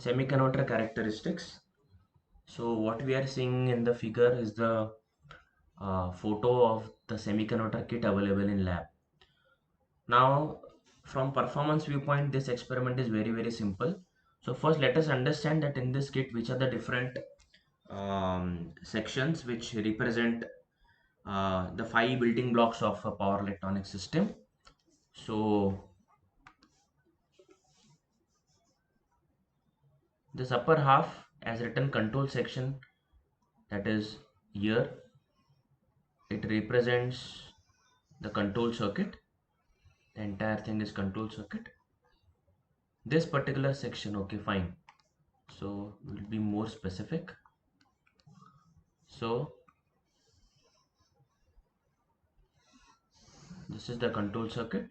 Semiconductor characteristics. So what we are seeing in the figure is the photo of the semiconductor kit available in lab. Now from performance viewpoint, this experiment is very simple. So first let us understand that in this kit which are the different sections which represent the 5 building blocks of a power electronic system. So this upper half as written control section, that is here, it represents the control circuit. The entire thing is control circuit. This particular section, okay, fine. So we'll be more specific. So this is the control circuit,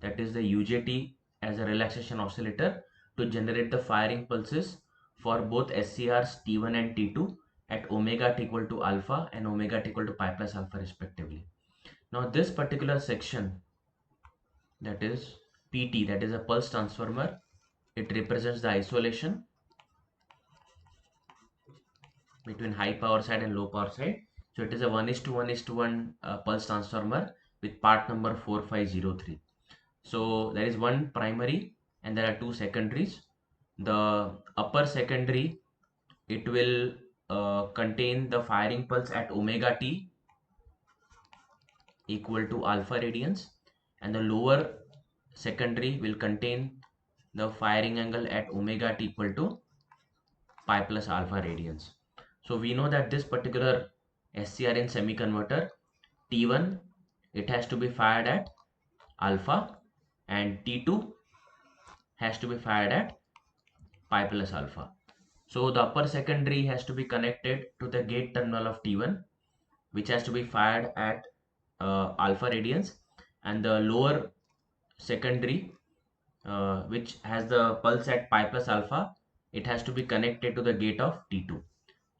that is the UJT as a relaxation oscillator to generate the firing pulses for both SCRs T1 and T2 at omega t equal to alpha and omega t equal to pi plus alpha respectively. Now this particular section, that is PT, that is a pulse transformer, it represents the isolation between high power side and low power side. So it is a 1:1:1 pulse transformer with part number 4503. So there is one primary and there are two secondaries. The upper secondary, it will contain the firing pulse at omega t equal to alpha radians, and the lower secondary will contain the firing angle at omega t equal to pi plus alpha radians. So we know that this particular SCR in semiconverter T1, it has to be fired at alpha, and T2 has to be fired at pi plus alpha. So the upper secondary has to be connected to the gate terminal of T1, which has to be fired at alpha radians, and the lower secondary, which has the pulse at pi plus alpha, it has to be connected to the gate of T2.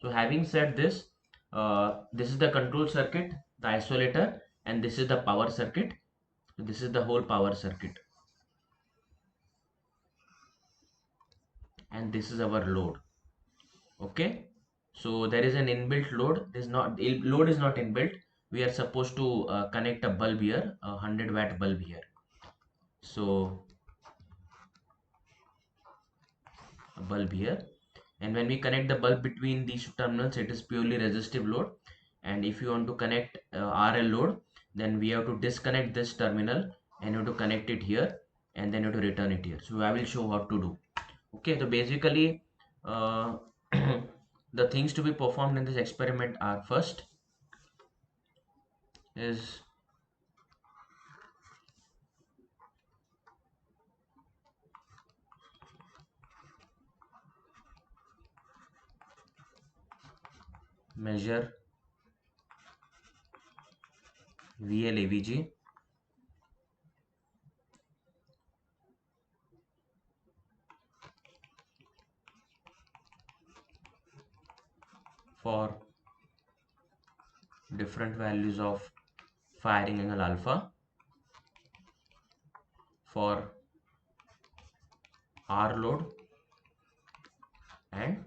So having said this, this is the control circuit, the isolator, and this is the power circuit. This is the whole power circuit, and this is our load. Okay, so there is an inbuilt load. This not load is not inbuilt. We are supposed to connect a bulb here, a 100-watt bulb here. So a bulb here, and when we connect the bulb between these two terminals, it is purely resistive load. And if you want to connect RL load, then we have to disconnect this terminal and you have to connect it here, and then you have to return it here. So I will show how to do. Okay, so basically uh, the things to be performed in this experiment are, first is measure VL/AVG for different values of firing angle alpha, for R load and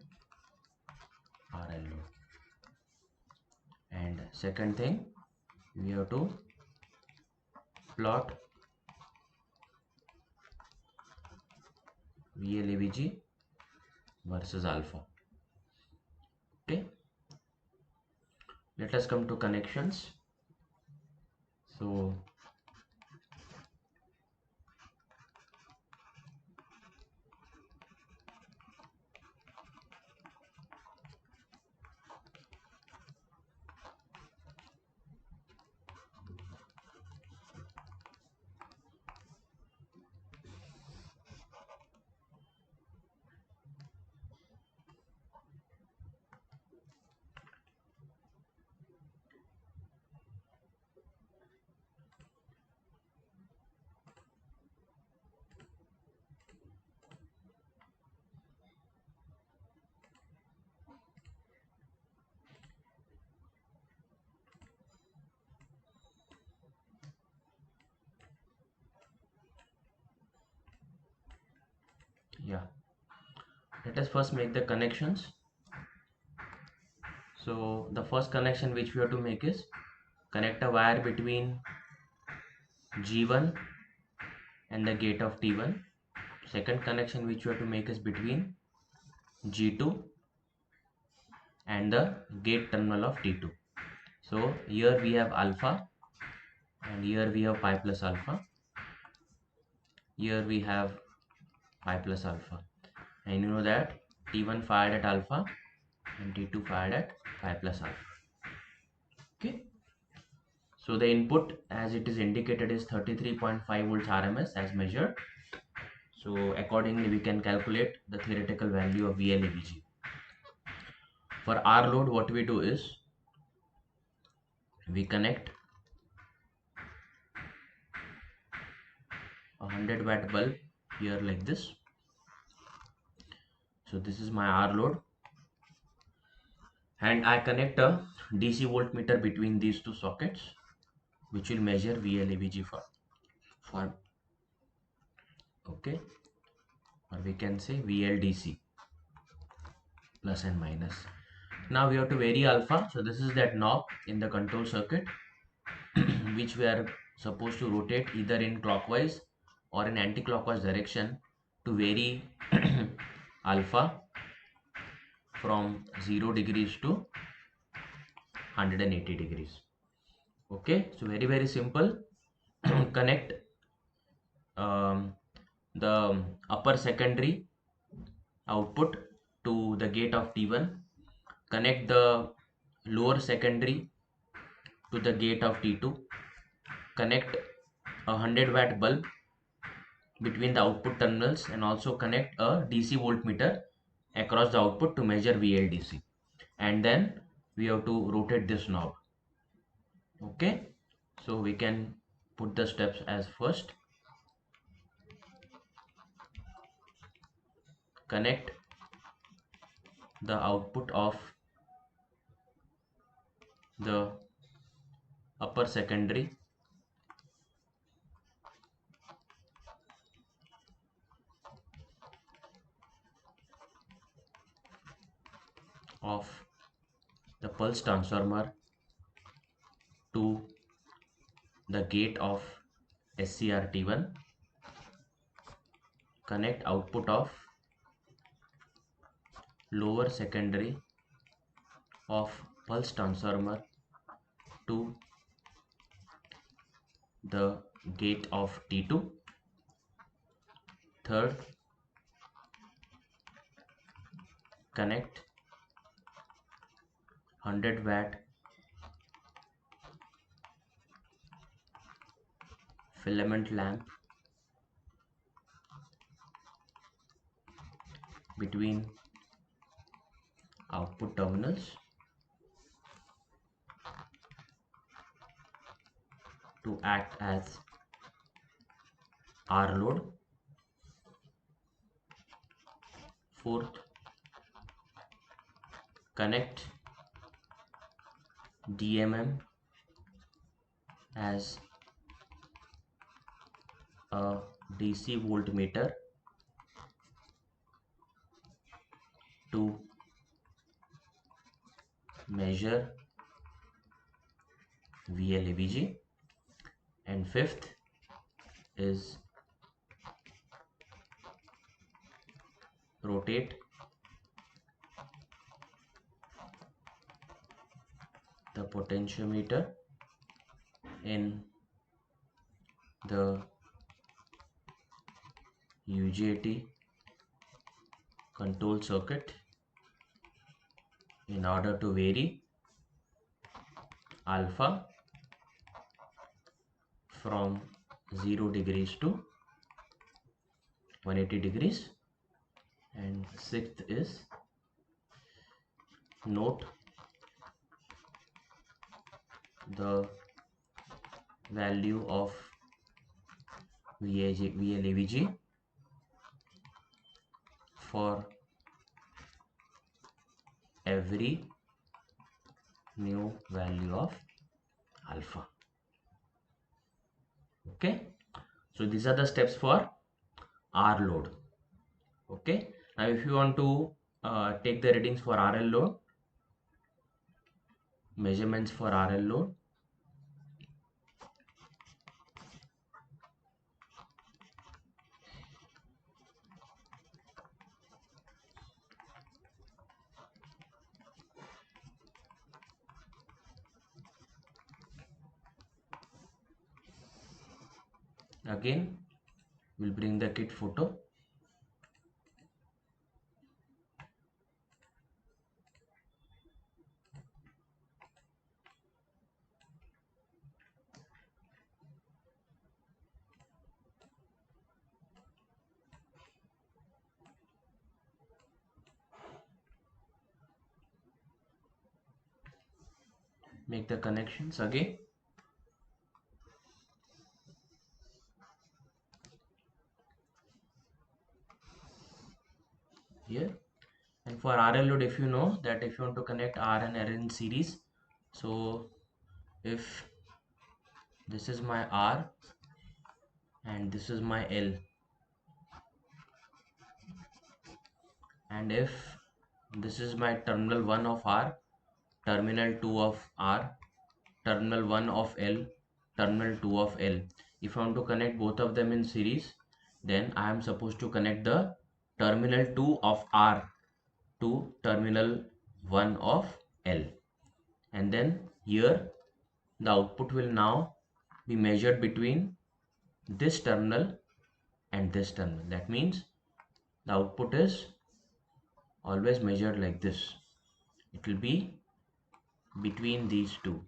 RL load. And second thing, we have to plot VL/AVG versus alpha. Okay, let us come to connections. So yeah, let us first make the connections. So the first connection which we have to make is connect a wire between G1 and the gate of T1. Second connection which you have to make is between G2 and the gate terminal of T2. So here we have alpha, and here we have pi plus alpha. Here we have pi plus alpha, and you know that T1 fired at alpha and T2 fired at pi plus alpha. Okay. So the input as it is indicated is 33.5 volts RMS as measured. So accordingly we can calculate the theoretical value of VLAVG. For R load, what we do is we connect a 100-watt bulb here like this. So this is my R load, and I connect a DC voltmeter between these two sockets which will measure VLAVG for okay, or we can say VLDC plus and minus. Now we have to vary alpha. So this is that knob in the control circuit which we are supposed to rotate either in clockwise or in anti-clockwise direction to vary alpha from 0 degrees to 180 degrees. Okay, so very simple. Connect the upper secondary output to the gate of T1, connect the lower secondary to the gate of T2, connect a 100-watt bulb between the output terminals, and also connect a DC voltmeter across the output to measure VLDC, and then we have to rotate this knob. Okay, so we can put the steps as first: connect the output of the upper secondary of the pulse transformer to the gate of SCRT1, connect output of lower secondary of pulse transformer to the gate of T2. Third, connect 100-watt filament lamp between output terminals to act as R load. Fourth, connect DMM as a DC voltmeter to measure VLAVG. And fifth is rotate the potentiometer in the UJT control circuit in order to vary alpha from 0 degrees to 180 degrees. And sixth is note the value of VLAVG for every new value of alpha. Okay, so these are the steps for R load. Okay, Now if you want to take the readings for RL load, measurements for RL load, again we'll bring the kit photo. Make the connections again. Here, and for RL load, if you know that if you want to connect R and L in series, so if this is my R and this is my L, and if this is my terminal 1 of R, terminal 2 of R, terminal 1 of L, terminal 2 of L, if I want to connect both of them in series, then I am supposed to connect the terminal 2 of R to terminal 1 of L, and then here the output will now be measured between this terminal and this terminal. That means the output is always measured like this. It will be between these two.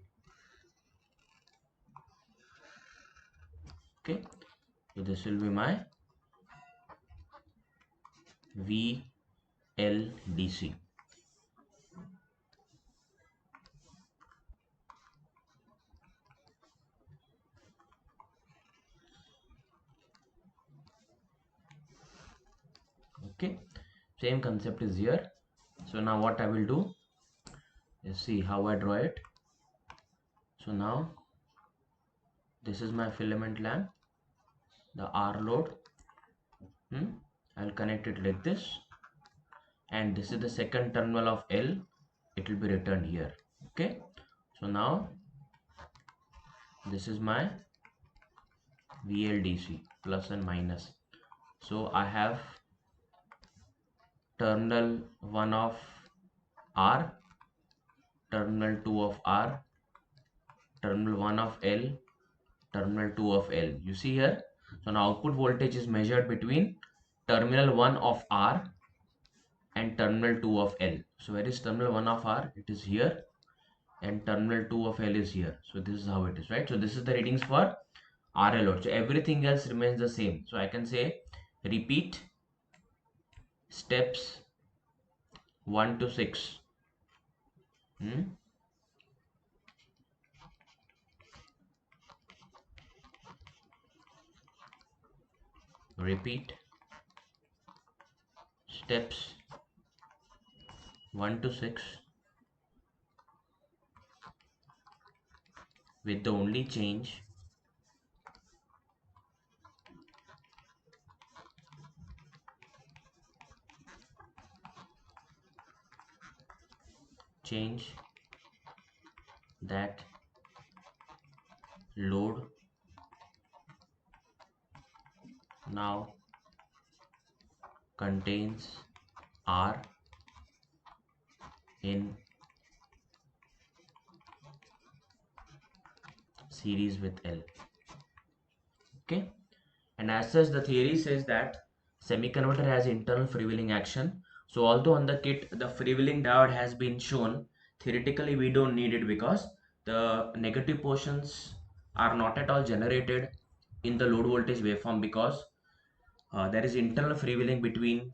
Okay, so this will be my VLDC. Okay, same concept is here. So now what I will do is see how I draw it. So now this is my filament lamp, the R load. I'll connect it like this, and this is the second terminal of L. It will be returned here. Okay, so now this is my VLDC plus and minus. So I have terminal 1 of R, terminal 2 of R, terminal 1 of L, terminal 2 of L. You see here. So now output voltage is measured between terminal 1 of R and terminal 2 of L. So where is terminal 1 of R? It is here, and terminal 2 of L is here. So this is how it is, right? So this is the readings for RL load. So everything else remains the same. So I can say repeat steps 1 to 6. Repeat steps 1 to 6 with the only change that load now contains R in series with L. Okay, and as such the theory says that semiconductor has internal freewheeling action. So although on the kit the freewheeling diode has been shown, theoretically we don't need it because the negative portions are not at all generated in the load voltage waveform, because there is internal freewheeling between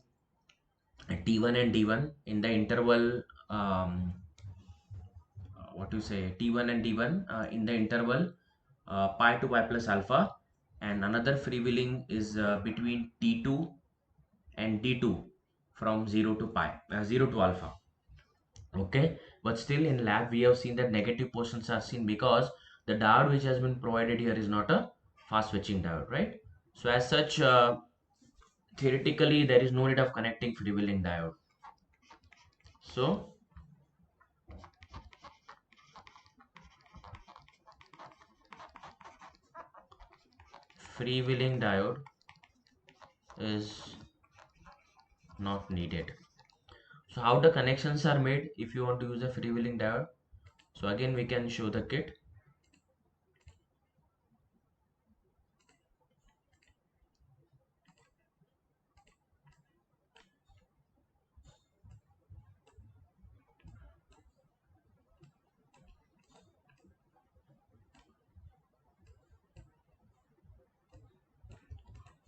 T1 and D1 in the interval what to say T1 and D1 in the interval pi to pi plus alpha, and another freewheeling is between T2 and D2 from 0 to pi 0 to alpha. Okay, but still in lab we have seen that negative portions are seen because the diode which has been provided here is not a fast switching diode, right? So as such theoretically there is no need of connecting freewheeling diode. So freewheeling diode is not needed. So how the connections are made if you want to use a freewheeling diode? So again we can show the kit.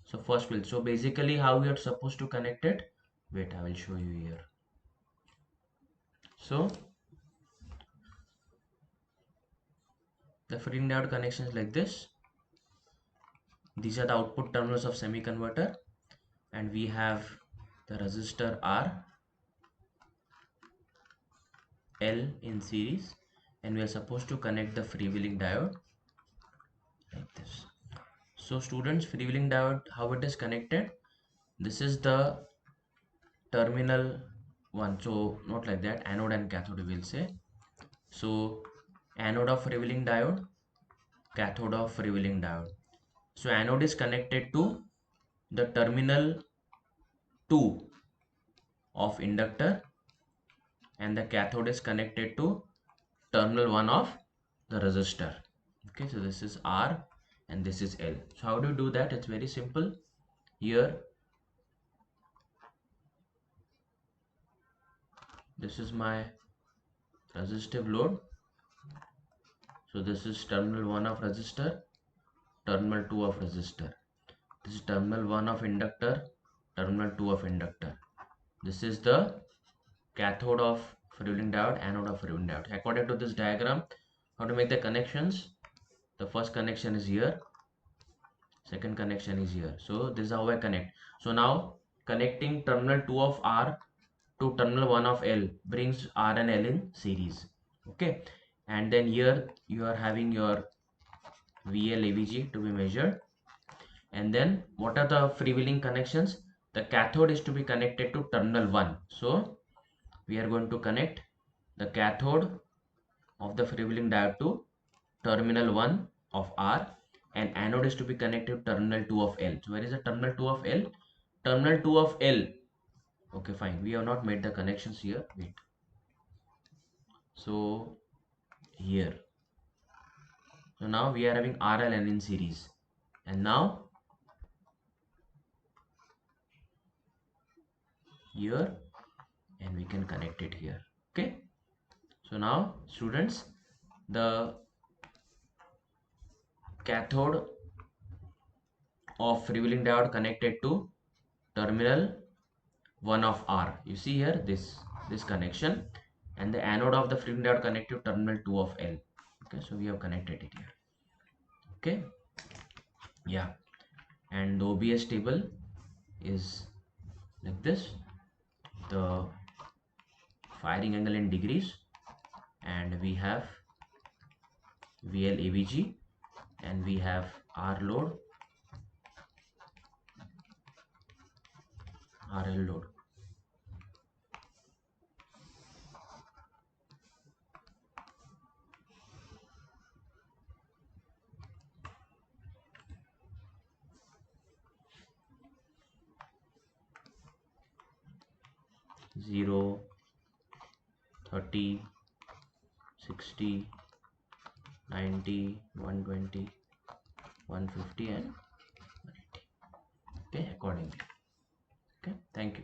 So first will, so basically how we are supposed to connect it, wait, I will show you here. So the freewheeling diode connection is like this. These are the output terminals of semi converter, and we have the resistor R, L in series, and we are supposed to connect the freewheeling diode like this. So students, freewheeling diode, how it is connected, this is the terminal one, so not like that, anode and cathode we will say. So anode of freewheeling diode, cathode of freewheeling diode. So anode is connected to the terminal 2 of inductor, and the cathode is connected to terminal 1 of the resistor. Okay, so this is R and this is L. So how do you do that? It's very simple. Here this is my resistive load. So this is terminal 1 of resistor, terminal 2 of resistor. This is terminal 1 of inductor, terminal 2 of inductor. This is the cathode of freewheeling diode, anode of freewheeling diode. According to this diagram, how to make the connections? The first connection is here, second connection is here. So this is how I connect. So now connecting terminal 2 of R to terminal 1 of L brings R and L in series. Okay, and then here you are having your VL AVG to be measured. And then what are the freewheeling connections? The cathode is to be connected to terminal 1. So we are going to connect the cathode of the freewheeling diode to terminal 1 of R, and anode is to be connected to terminal 2 of L. So where is the terminal 2 of L? Terminal 2 of L. Okay, fine. We have not made the connections here. Wait. So here. So now we are having RL and in series. And now here, and we can connect it here. Okay. So now students, the cathode of freewheeling diode connected to terminal 1 of R. You see here this connection, and the anode of the freewheeling diode connected to terminal 2 of L. Okay, so we have connected it here. Okay, yeah, and the OBS table is like this. The firing angle in degrees, and we have VL AVG, and we have R load, RL load. Zero, 30, 60, 90, 120, 150 and 180. Okay, accordingly. Okay, thank you.